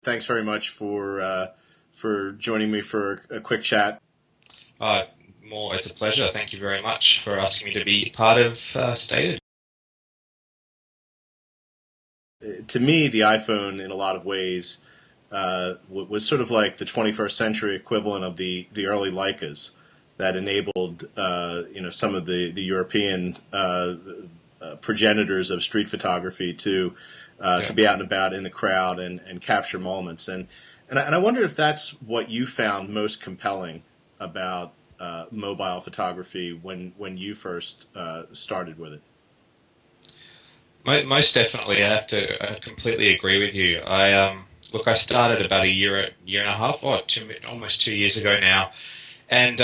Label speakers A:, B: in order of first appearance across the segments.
A: Thanks very much for joining me for a quick chat.
B: Uh, it's a pleasure. Thank you very much for asking me to be part of Stated.
A: To me, the iPhone, in a lot of ways, was sort of like the 21st century equivalent of the early Leicas that enabled some of the European progenitors of street photography to
B: Yeah.
A: be out and about in the crowd and capture moments. And I wonder if that's what you found most compelling about mobile photography when you first started with it.
B: Most definitely, I have to completely agree with you. I started about year and a half, almost 2 years ago now, and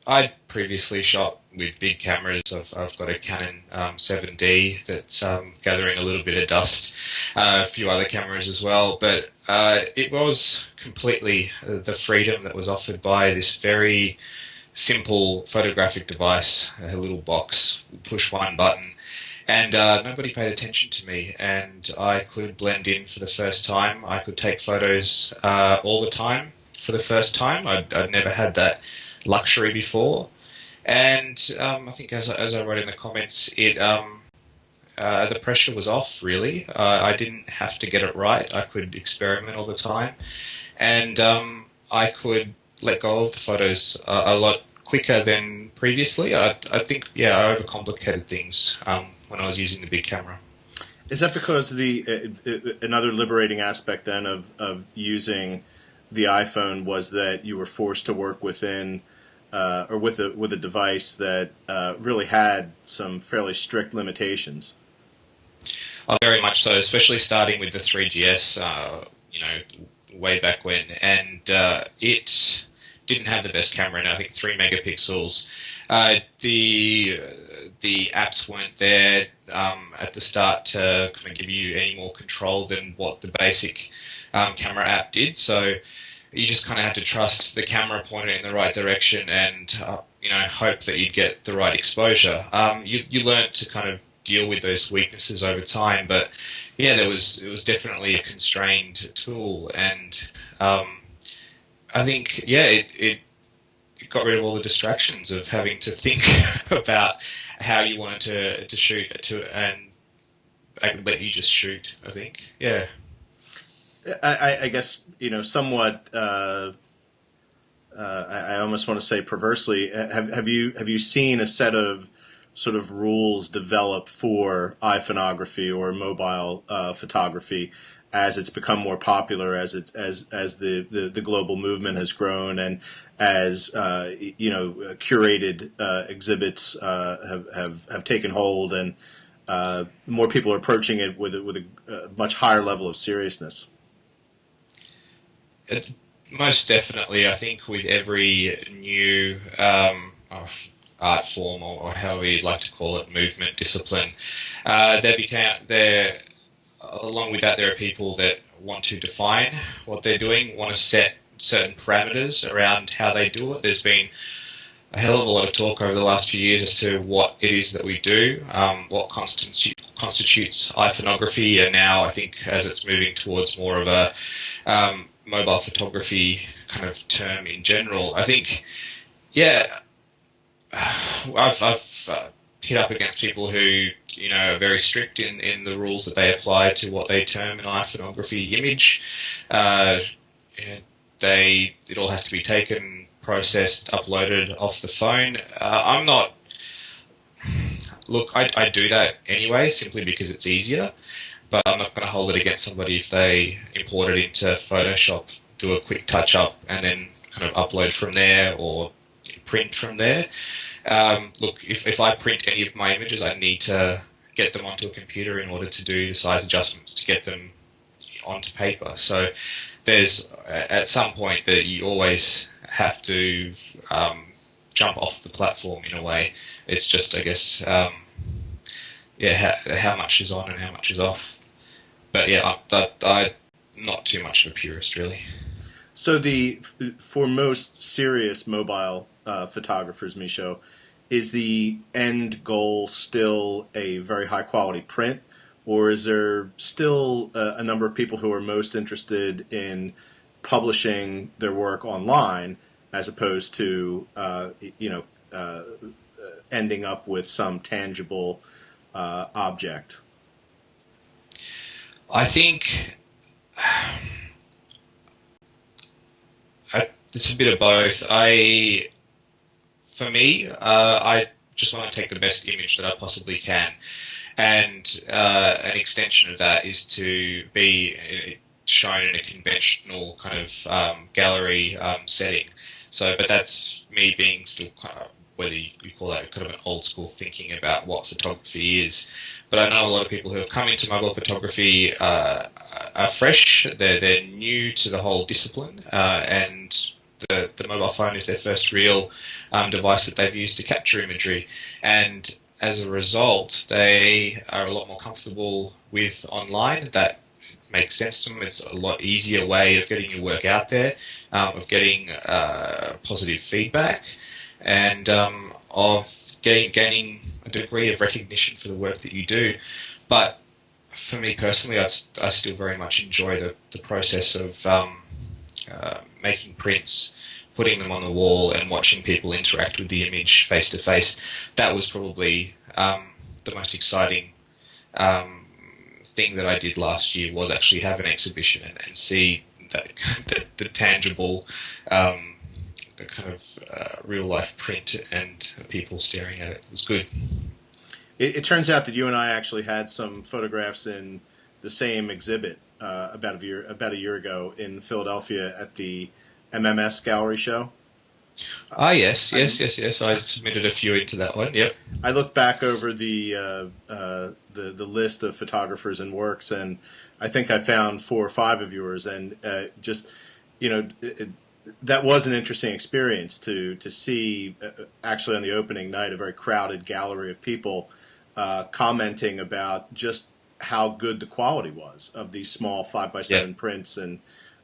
B: I'd previously shot with big cameras. I've got a Canon 7D that's gathering a little bit of dust, a few other cameras as well. But it was completely the freedom that was offered by this very simple photographic device, a little box, push one button, and nobody paid attention to me, and I could blend in for the first time. I could take photos all the time for the first time. I'd never had that luxury before, and I think as I wrote in the comments, the pressure was off. Really, I didn't have to get it right. I could experiment all the time, and I could let go of the photos a lot quicker than previously. I think, yeah, I overcomplicated things when I was using the big camera.
A: Is that because another liberating aspect then of using the iPhone was that you were forced to work within or with a device that really had some fairly strict limitations?
B: Very much so, especially starting with the 3GS, way back when, and it didn't have the best camera, and I think 3 megapixels. The apps weren't there at the start to kind of give you any more control than what the basic camera app did. So you just kind of had to trust the camera pointer in the right direction and hope that you'd get the right exposure. You learned to kind of deal with those weaknesses over time, but yeah, it was definitely a constrained tool, and I think, yeah, it got rid of all the distractions of having to think about how you wanted to shoot and I could let you just shoot. I think, yeah.
A: I guess somewhat. I almost want to say perversely. Have you seen a set of sort of rules develop for iPhoneography or mobile photography as it's become more popular, as the global movement has grown, and as curated exhibits have taken hold, and more people are approaching it with a much higher level of seriousness.
B: It, Most definitely, I think with every new art form, or however you'd like to call it, movement, discipline, there. Along with that, there are people that want to define what they're doing, want to set certain parameters around how they do it. There's been a hell of a lot of talk over the last few years as to what it is that we do, what constitutes iPhoneography, and now I think as it's moving towards more of a mobile photography kind of term in general, I think, yeah, I've hit up against people who are very strict in the rules that they apply to what they term an iPhoneography image. And it all has to be taken, processed, uploaded off the phone. I'm not. Look, I do that anyway, simply because it's easier. But I'm not going to hold it against somebody if they import it into Photoshop, do a quick touch up, and then kind of upload from there or print from there. Look, if I print any of my images, I need to get them onto a computer in order to do the size adjustments to get them onto paper. So there's at some point that you always have to jump off the platform in a way. It's just, I guess, how much is on and how much is off. But yeah, I'm not too much of a purist, really.
A: So for most serious mobile photographers, Misho, is the end goal still a very high quality print, or is there still a number of people who are most interested in publishing their work online as opposed to ending up with some tangible object?
B: I think it's a bit of both. For me, I just want to take the best image that I possibly can, and an extension of that is to be shown in a conventional kind of gallery setting. So, but that's me being still whether you call that kind of an old school thinking about what photography is. But I know a lot of people who have come into mobile photography are fresh. They're new to the whole discipline, and the mobile phone is their first real device that they've used to capture imagery. And as a result, they are a lot more comfortable with online. That makes sense to them. It's a lot easier way of getting your work out there, of getting positive feedback, and of gaining a degree of recognition for the work that you do. But for me personally, I still very much enjoy the process of making prints, putting them on the wall, and watching people interact with the image face to face. That was probably the most exciting thing that I did last year, was actually have an exhibition and see the tangible the kind of real life print and people staring at it. It was good.
A: It turns out that you and I actually had some photographs in the same exhibit about a year ago in Philadelphia at the MMS Gallery show.
B: Ah, yes. I submitted a few into that one. Yep.
A: I looked back over the list of photographers and works, and I think I found 4 or 5 of yours, and just that was an interesting experience to see actually on the opening night a very crowded gallery of people commenting about just how good the quality was of these small 5x7 prints, and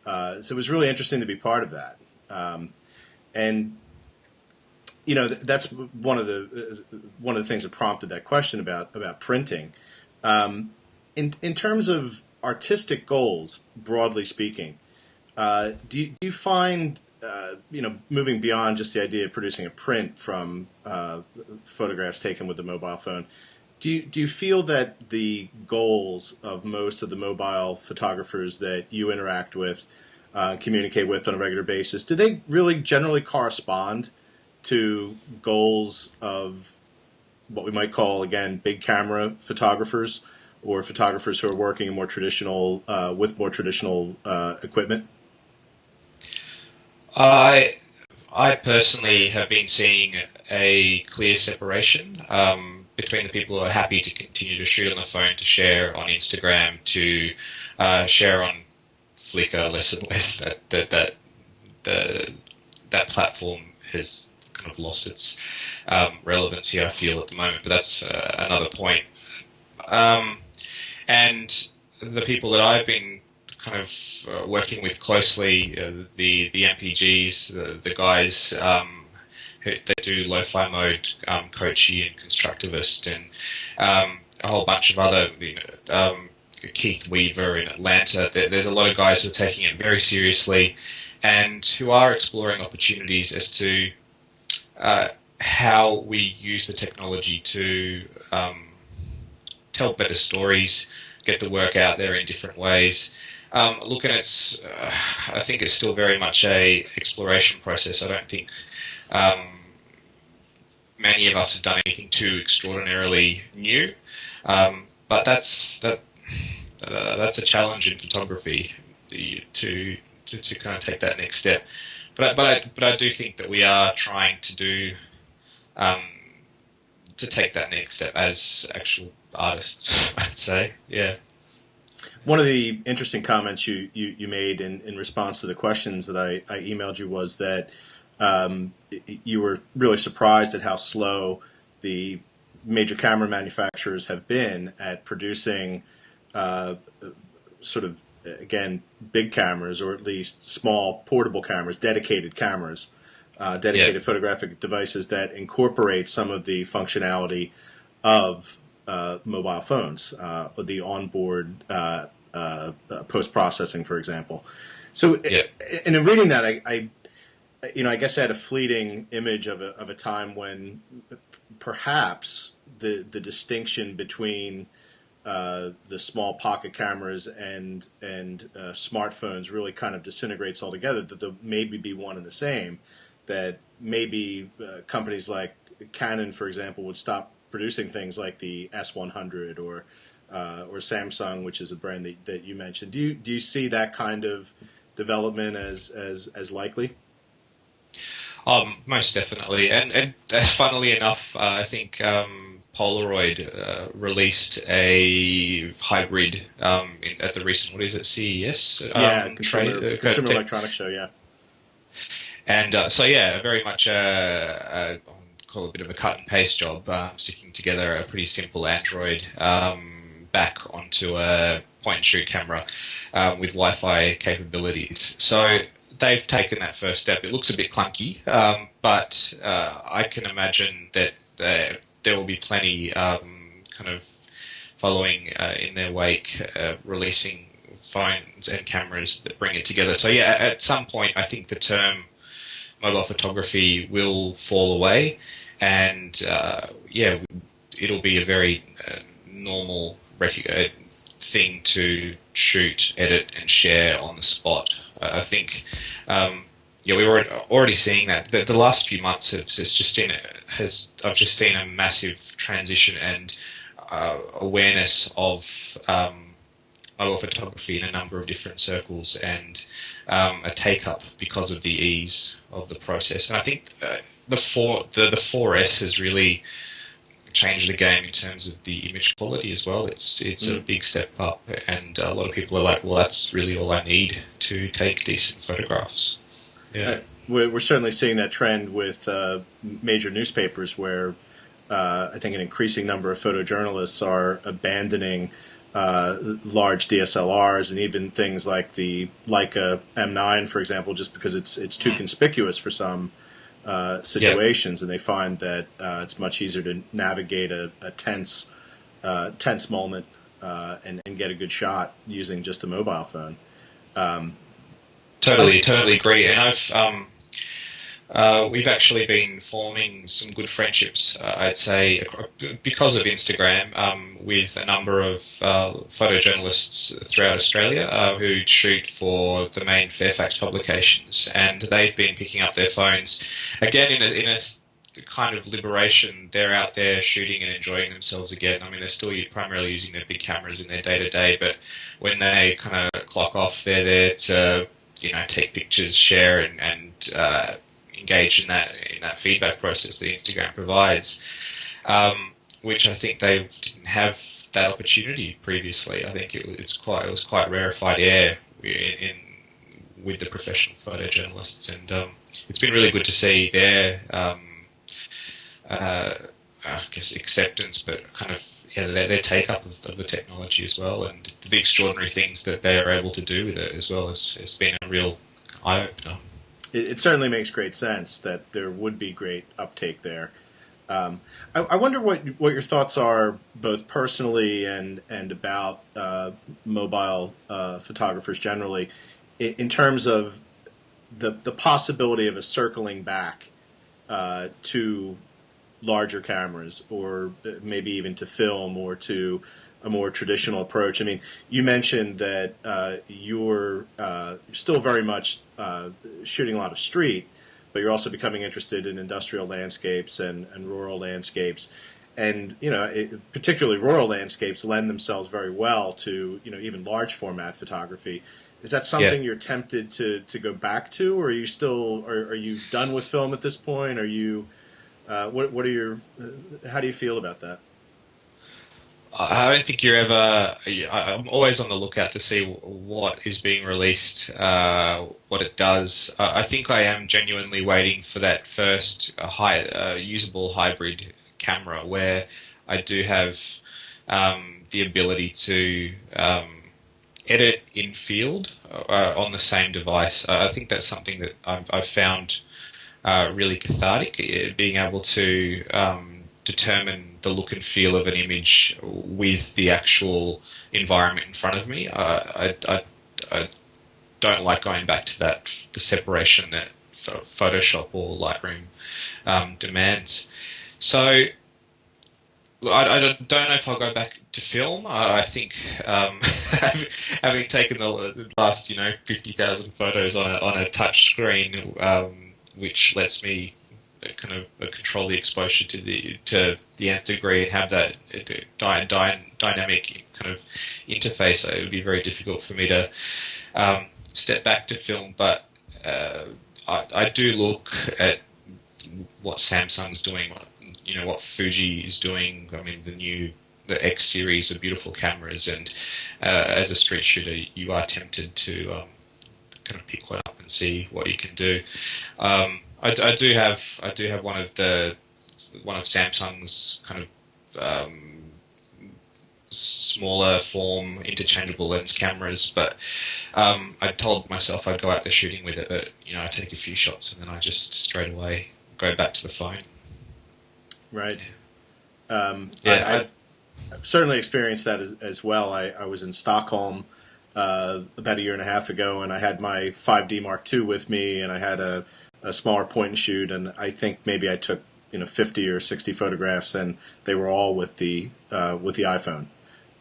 A: so it was really interesting to be part of that. And that's one of the things that prompted that question about printing. In terms of artistic goals, broadly speaking, do you find moving beyond just the idea of producing a print from photographs taken with the mobile phone, do you feel that the goals of most of the mobile photographers that you interact with, communicate with on a regular basis, do they really generally correspond to goals of what we might call, again, big camera photographers, or photographers who are working in more traditional with more traditional equipment?
B: I personally have been seeing a clear separation between the people who are happy to continue to shoot on the phone, to share on Instagram, to share on Flickr less and less. That platform has kind of lost its relevancy, I feel, at the moment. But that's another point. And the people that I've been kind of working with closely, the MPGs, the guys who that do lo-fi mode, Kochi and Constructivist, and a whole bunch of other, Keith Weaver in Atlanta. There's a lot of guys who are taking it very seriously and who are exploring opportunities as to how we use the technology to tell better stories, get the work out there in different ways. Look, and I think it's still very much a exploration process. I don't think many of us have done anything too extraordinarily new, but that's a challenge in photography to kind of take that next step. But I do think that we are trying to do to take that next step as actual artists, I'd say. Yeah.
A: One of the interesting comments you made in response to the questions that I emailed you was that you were really surprised at how slow the major camera manufacturers have been at producing sort of, again, big cameras, or at least small portable cameras, dedicated cameras, dedicated photographic devices that incorporate some of the functionality of mobile phones, the onboard post processing, for example. So,
B: Yeah.
A: and in reading that, I guess I had a fleeting image of a time when perhaps the distinction between the small pocket cameras and smartphones really kind of disintegrates altogether. That they'll maybe be one and the same. That maybe companies like Canon, for example, would stop producing things like the S100 or Samsung, which is a brand that you mentioned. Do you see that kind of development as likely?
B: Most definitely, and funnily enough, I think Polaroid released a hybrid at the recent, what is it, CES
A: Yeah, consumer
B: trade,
A: electronics show. Yeah.
B: and so yeah, very much call it a bit of a cut and paste job, sticking together a pretty simple Android back onto a point and shoot camera with Wi-Fi capabilities. So they've taken that first step. It looks a bit clunky, but I can imagine that there will be plenty kind of following in their wake, releasing phones and cameras that bring it together. So yeah, at some point, I think the term mobile photography will fall away, and yeah, it'll be a very normal thing to shoot, edit, and share on the spot. I think, yeah, we were already seeing that. The last few months I've just seen a massive transition and awareness of mobile photography in a number of different circles, and a take up because of the ease of the process. And I think the 4S has really changed the game in terms of the image quality as well. It's a big step up, and a lot of people are like, well, that's really all I need to take decent photographs. Yeah.
A: We're certainly seeing that trend with major newspapers where I think an increasing number of photojournalists are abandoning large DSLRs and even things like the Leica M9, for example, just because it's too conspicuous for some situations, and they find that it's much easier to navigate a tense moment and get a good shot using just a mobile phone.
B: Totally agree. And we've actually been forming some good friendships, I'd say, because of Instagram, with a number of photojournalists throughout Australia who shoot for the main Fairfax publications, and they've been picking up their phones again in a kind of liberation. They're out there shooting and enjoying themselves again. I mean, they're still primarily using their big cameras in their day-to-day, but when they kind of clock off, they're there to take pictures, share, and engage in that feedback process that Instagram provides, which I think they didn't have that opportunity previously. I think it was quite rarefied air with the professional photojournalists, and it's been really good to see their I guess acceptance, but kind of their take up of the technology as well, and the extraordinary things that they are able to do with it as well. Has been a real eye opener.
A: It certainly makes great sense that there would be great uptake there. I wonder what your thoughts are, both personally and about mobile photographers generally, in terms of the possibility of a circling back to larger cameras, or maybe even to film, or to a more traditional approach. I mean, you mentioned that you're still very much shooting a lot of street, but you're also becoming interested in industrial landscapes and rural landscapes. And, particularly rural landscapes lend themselves very well to, even large format photography. Is that something you're tempted to go back to, or are you still, are you done with film at this point? Are you, what are your, how do you feel about that?
B: I don't think you're ever. I'm always on the lookout to see what is being released, what it does. I think I am genuinely waiting for that first usable hybrid camera where I do have the ability to edit in field on the same device. I think that's something that I've found really cathartic, being able to determine the look and feel of an image with the actual environment in front of me. I don't like going back to the separation that Photoshop or Lightroom demands. So I don't know if I'll go back to film. I think having taken the last 50,000 photos on a touch screen, which lets me kind of control the exposure to the nth degree and have that dynamic kind of interface, it would be very difficult for me to step back to film. But I do look at what Samsung's doing, what Fuji is doing. I mean, the X series are beautiful cameras, and as a street shooter, you are tempted to kind of pick one up and see what you can do. I do have one of Samsung's kind of smaller form interchangeable lens cameras, but I told myself I'd go out there shooting with it, but I take a few shots and then I just straight away go back to the phone.
A: Right.
B: Yeah.
A: I've certainly experienced that as well. I was in Stockholm about a year and a half ago, and I had my 5D Mark II with me, and I had a smaller point and shoot, and I think maybe I took 50 or 60 photographs, and they were all with the iPhone.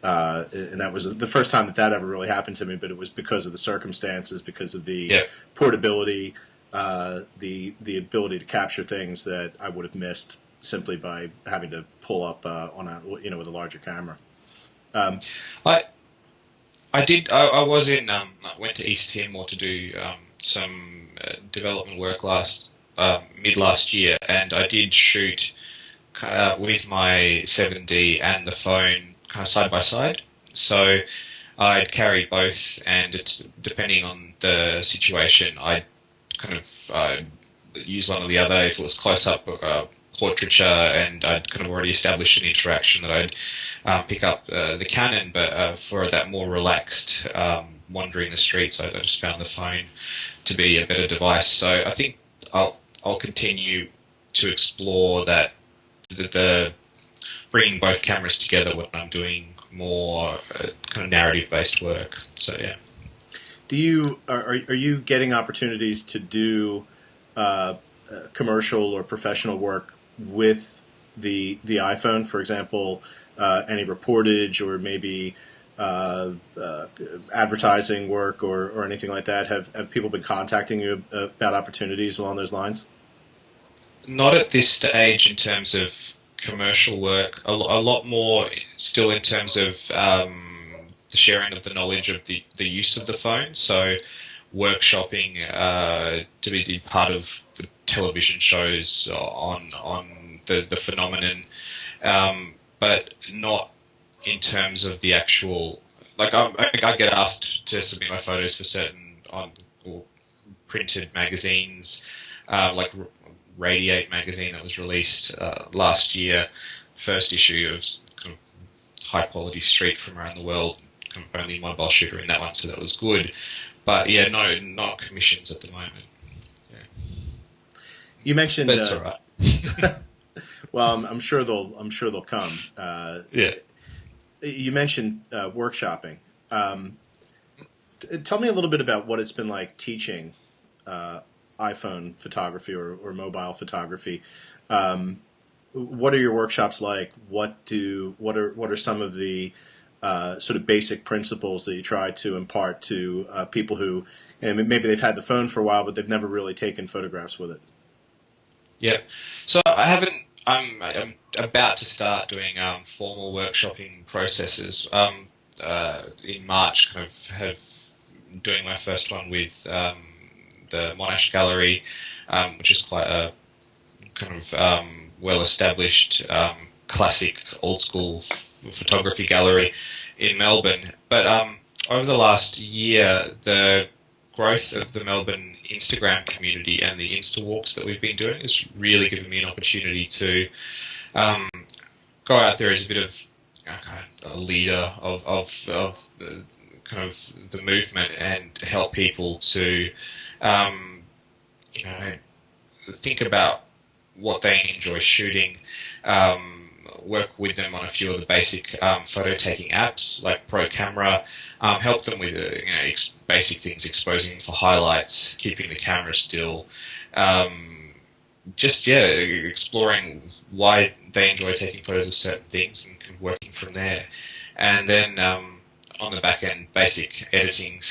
A: And that was the first time that ever really happened to me, but it was because of the circumstances, because of the portability, the ability to capture things that I would have missed simply by having to pull up with a larger camera.
B: I did. I was in. Went to East Timor to do some development work mid last year, and I did shoot with my 7D and the phone kind of side by side. So I'd carried both, and it's depending on the situation, I'd kind of use one or the other. If it was close up portraiture, and I'd kind of already established an interaction, that I'd pick up the Canon. But for that more relaxed wandering the streets, I just found the phone to be a better device. So I think I'll continue to explore that the bringing both cameras together when I'm doing more kind of narrative based work. So yeah.
A: Are you getting opportunities to do commercial or professional work with the iPhone? For example, any reportage or maybe advertising work or anything like that? Have people been contacting you about opportunities along those lines?
B: Not at this stage in terms of commercial work. A lot more still in terms of the sharing of the knowledge of the use of the phone. So workshopping to be part of the television shows on the phenomenon, but not in terms of the actual. Like I get asked to submit my photos for certain or printed magazines, like Radiate magazine that was released last year, first issue of kind of high quality street from around the world. Only mobile shooter in that one, so that was good. But yeah, no, not commissions at the moment. Yeah.
A: You mentioned
B: that's all right.
A: Well, I'm sure they'll come.
B: Yeah.
A: You mentioned workshopping. Tell me a little bit about what it's been like teaching iPhone photography or mobile photography. What are your workshops like? What are some of the sort of basic principles that you try to impart to people who, and maybe they've had the phone for a while, but they've never really taken photographs with it?
B: Yeah. So I haven't. I'm about to start doing formal workshopping processes. In March, kind of have doing my first one with the Monash Gallery, which is quite a kind of well-established, classic, old-school photography gallery in Melbourne. But over the last year, the growth of the Melbourne Instagram community and the Insta walks that we've been doing has really given me an opportunity to go out there as a bit of a leader of the kind of the movement and help people to think about what they enjoy shooting, work with them on a few of the basic photo taking apps like Pro Camera, help them with basic things, exposing them for highlights, keeping the camera still, exploring why they enjoy taking photos of certain things and working from there. And then on the back end, basic editing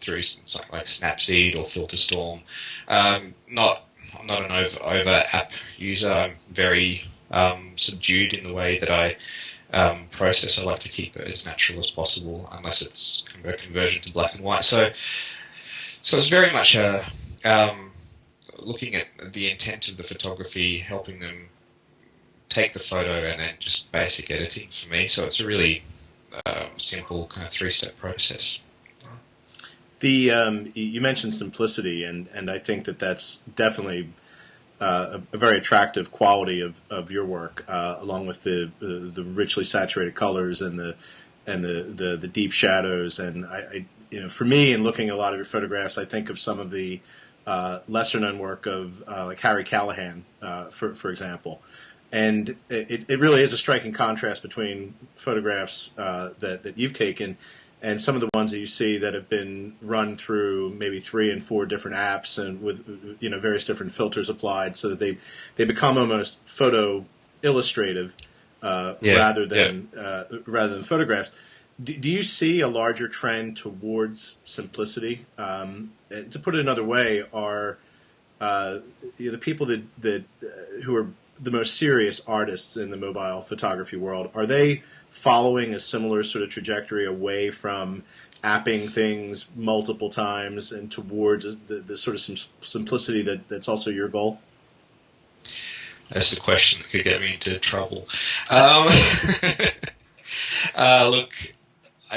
B: through something like Snapseed or FilterStorm. I'm not an over app user. I'm very subdued in the way that I process. I like to keep it as natural as possible, unless it's a conversion to black and white. So it's very much looking at the intent of the photography, helping them take the photo, and then just basic editing for me. So it's a really simple kind of 3-step process.
A: You mentioned simplicity, and I think that's definitely a very attractive quality of your work, along with the richly saturated colors and the deep shadows. And I for me, in looking at a lot of your photographs, I think of some of the lesser known work of like Harry Callahan, for example. And it really is a striking contrast between photographs that you've taken and some of the ones that you see that have been run through maybe 3 and 4 different apps and with various different filters applied, so that they become almost photo illustrative rather than photographs. Do you see a larger trend towards simplicity? To put it another way, are the people that who are the most serious artists in the mobile photography world, are they following a similar sort of trajectory away from apping things multiple times and towards the sort of simplicity that's also your goal?
B: That's a question that could get me into trouble. Look,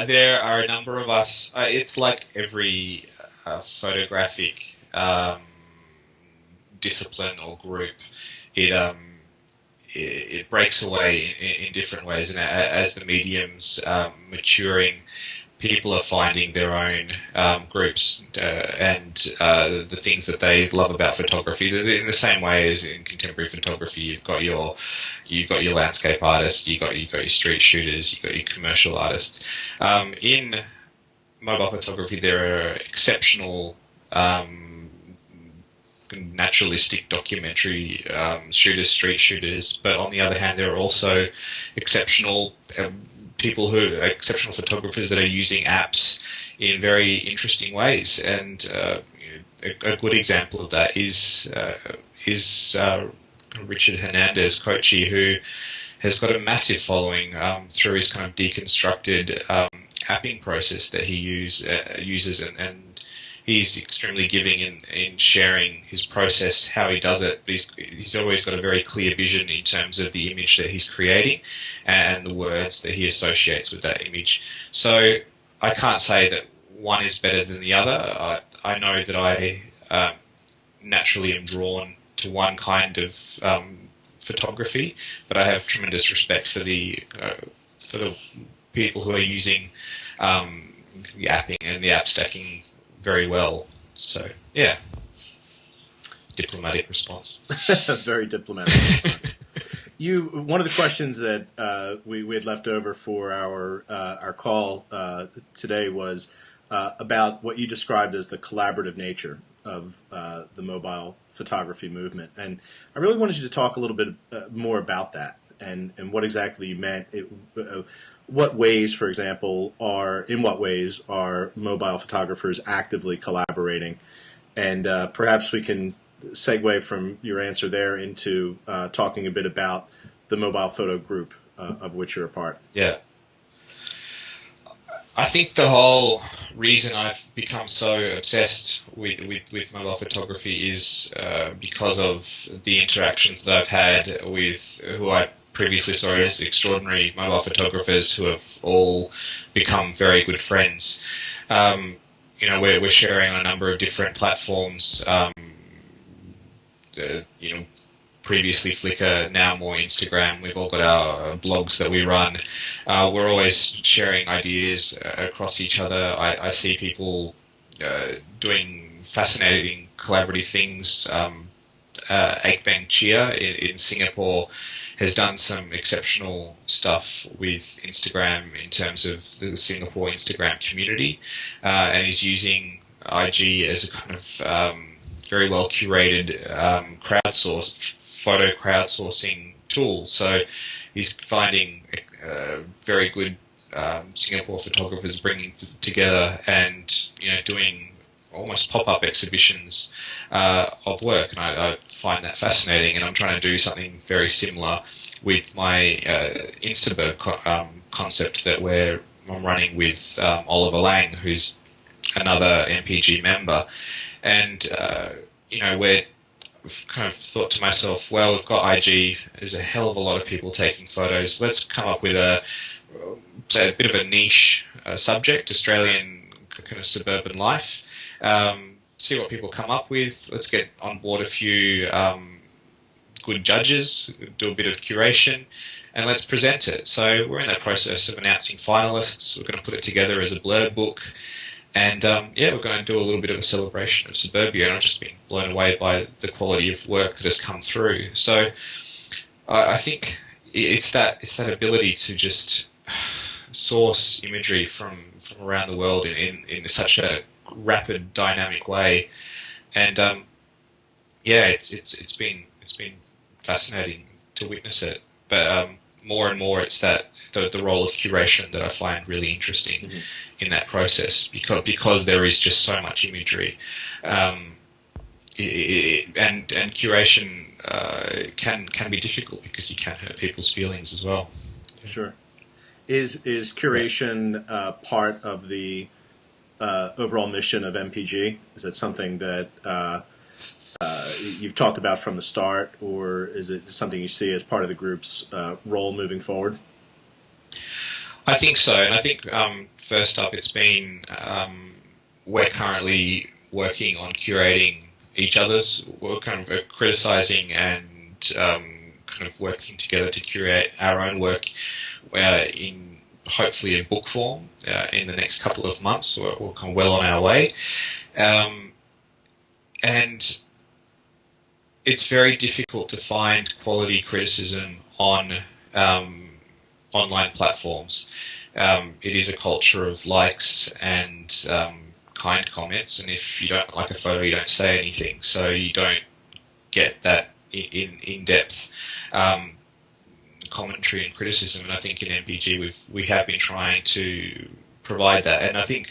B: there are a number of us. It's like every photographic discipline or group. It breaks away in different ways, and as the medium's maturing, people are finding their own groups and the things that they love about photography. In the same way as in contemporary photography, you've got your landscape artists, you've got your street shooters, you've got your commercial artists. In mobile photography, there are exceptional naturalistic documentary shooters, street shooters, but on the other hand, there are also exceptional exceptional photographers that are using apps in very interesting ways. And a good example of that is Richard Hernandez, Kochi, who has got a massive following through his kind of deconstructed apping process that he uses, and he's extremely giving in sharing his process, how he does it. He's always got a very clear vision in terms of the image that he's creating and the words that he associates with that image. So I can't say that one is better than the other. I know that I naturally am drawn to one kind of photography, but I have tremendous respect for the people who are using the apping and the app stacking very well. So, yeah. Diplomatic response.
A: Very diplomatic response. One of the questions that we had left over for our call today was about what you described as the collaborative nature of the mobile photography movement. And I really wanted you to talk a little bit more about that and what exactly you meant. In what ways, for example, are mobile photographers actively collaborating? And perhaps we can segue from your answer there into talking a bit about the mobile photo group of which you're a part.
B: Yeah. I think the whole reason I've become so obsessed with mobile photography is because of the interactions that I've had with who I previously saw as extraordinary mobile photographers who have all become very good friends. We're sharing on a number of different platforms. Previously Flickr, now more Instagram. We've all got our blogs that we run. We're always sharing ideas across each other. I see people doing fascinating collaborative things. Ekbeng Chia in Singapore has done some exceptional stuff with Instagram in terms of the Singapore Instagram community, and is using IG as a kind of very well curated photo crowdsourcing tool. So he's finding very good Singapore photographers bringing together and doing almost pop-up exhibitions of work, and I find that fascinating. And I'm trying to do something very similar with my Instaburg concept that I'm running with Oliver Lang, who's another MPG member, and I've kind of thought to myself, well, we've got IG, there's a hell of a lot of people taking photos. Let's come up with a bit of a niche subject, Australian kind of suburban life. See what people come up with. Let's get on board a few good judges, do a bit of curation, and let's present it. So we're in the process of announcing finalists. We're going to put it together as a blurb book. And we're going to do a little bit of a celebration of suburbia, and I've just been blown away by the quality of work that has come through. So I think it's that ability to just source imagery from around the world in such a rapid, dynamic way, and it's been fascinating to witness it. But more and more, it's that the role of curation that I find really interesting in that process, because there is just so much imagery, and curation can be difficult because you can hurt people's feelings as well.
A: Sure. Is curation part of the overall mission of MPG? Is that something that you've talked about from the start, or is it something you see as part of the group's role moving forward?
B: I think so, and I think first up, it's been we're currently working on curating each other's work, kind of criticising and kind of working together to curate our own work in hopefully a book form in the next couple of months. We're kind of well on our way, and it's very difficult to find quality criticism on online platforms. It is a culture of likes and kind comments, and if you don't like a photo, you don't say anything, so you don't get that in-depth commentary and criticism. And I think in MPG we have been trying to provide that, and I think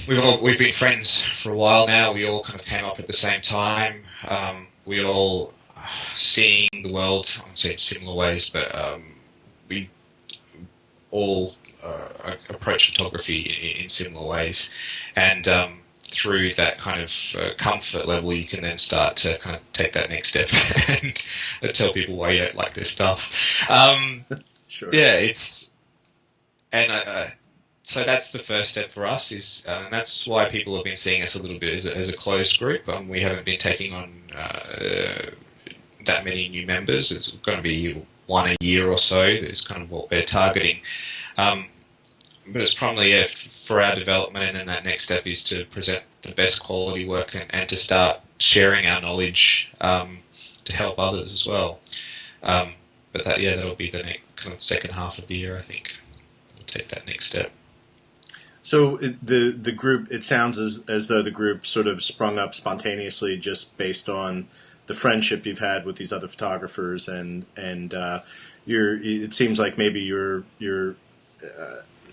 B: we've been friends for a while now. We all kind of came up at the same time. We all seeing the world, I wouldn't say in similar ways, but we all approach photography in similar ways, and through that kind of comfort level, you can then start to kind of take that next step and tell people why you don't like this stuff.
A: Sure.
B: Yeah, so that's the first step for us, and that's why people have been seeing us a little bit as a closed group. We haven't been taking on that many new members. It's going to be one a year or so. Is kind of what we're targeting. But it's probably for our development, and then that next step is to present the best quality work and to start sharing our knowledge to help others as well. But that'll be the next kind of second half of the year. I think we'll take that next step.
A: So the group, it sounds as though the group sort of sprung up spontaneously just based on the friendship you've had with these other photographers, and it seems like maybe you're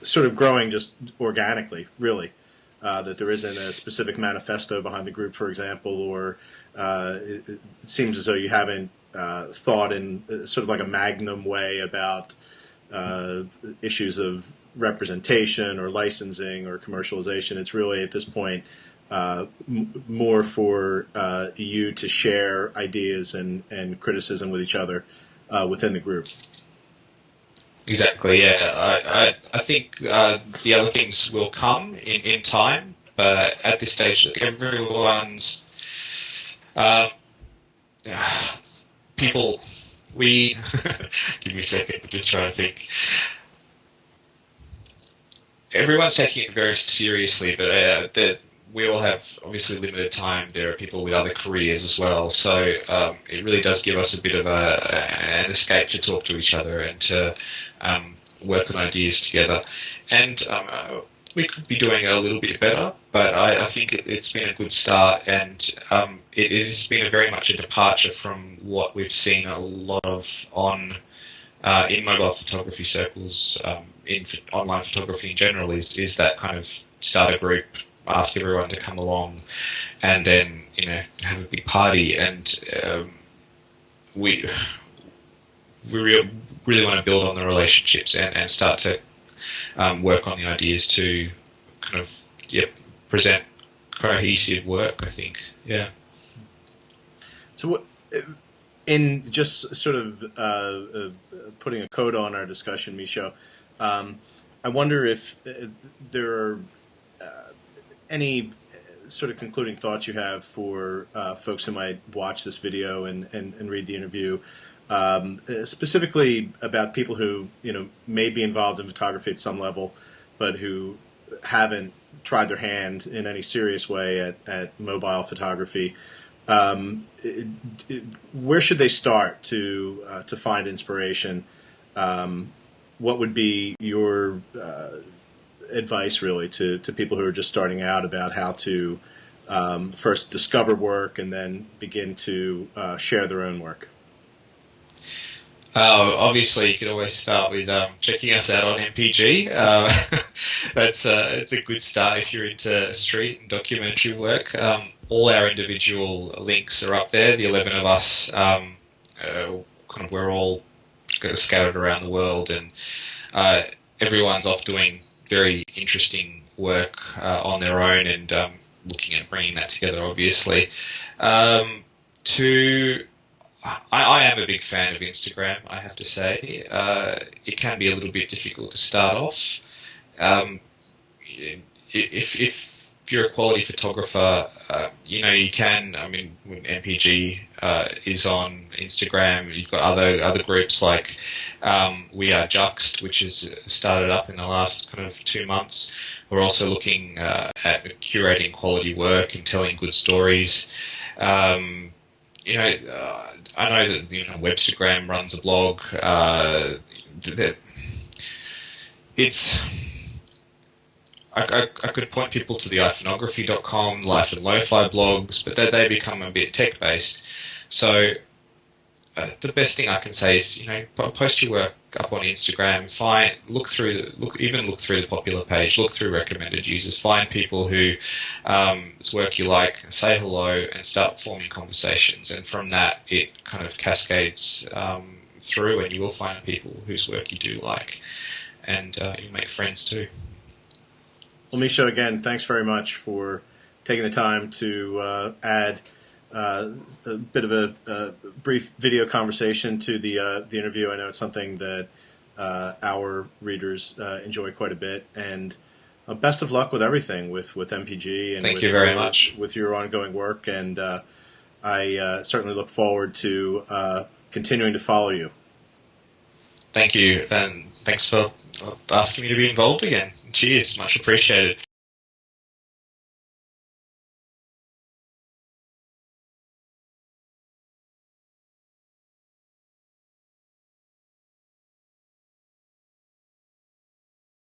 A: sort of growing just organically, really. That there isn't a specific manifesto behind the group, for example, or it seems as though you haven't thought in sort of like a magnum way about issues of representation or licensing or commercialization. It's really at this point more for you to share ideas and criticism with each other within the group.
B: Exactly, yeah. I think the other things will come in time, but at this stage, everyone's people. We give me a second to try to think. Everyone's taking it very seriously, but we all have obviously limited time. There are people with other careers as well, so it really does give us a bit of an escape to talk to each other and to work on ideas together. And we could be doing it a little bit better, but I think it's been a good start, and it has been very much a departure from what we've seen a lot of on in mobile photography circles, in online photography in general, is that kind of start a group, ask everyone to come along, and then have a big party. And we really want to build on the relationships and start to work on the ideas to kind of present cohesive work, I think. Yeah.
A: So in just sort of putting a code on our discussion, Misho, I wonder if there are any sort of concluding thoughts you have for folks who might watch this video and read the interview, specifically about people who may be involved in photography at some level, but who haven't tried their hand in any serious way at mobile photography. Where should they start to find inspiration? What would be your advice, really, to people who are just starting out about how to first discover work and then begin to share their own work?
B: Obviously, you could always start with checking us out on MPG. It's a good start if you're into street and documentary work. All our individual links are up there. The 11 of us, we're all scattered around the world, and everyone's off doing very interesting work on their own, and looking at bringing that together, obviously. I am a big fan of Instagram, I have to say. It can be a little bit difficult to start off. If you're a quality photographer, you can. I mean, when MPG is on Instagram, you've got other groups like We Are Juxt, which has started up in the last kind of 2 months. We're also looking at curating quality work and telling good stories. I know that Webstagram runs a blog. I could point people to the iPhoneography.com, Life and Lo-Fi blogs, but they become a bit tech-based. So the best thing I can say is, post your work up on Instagram. Look through the popular page. Look through recommended users. Find people whose work you like, and say hello, and start forming conversations. And from that, it kind of cascades through, and you will find people whose work you do like, and you make friends too.
A: Well, Misho, again, thanks very much for taking the time to add a bit of a brief video conversation to the interview. I know it's something that our readers enjoy quite a bit, and best of luck with everything with MPG and
B: Thank you very much
A: with your ongoing work. And I certainly look forward to continuing to follow you.
B: Thank you, and thanks for asking me to be involved again. Cheers, much appreciated.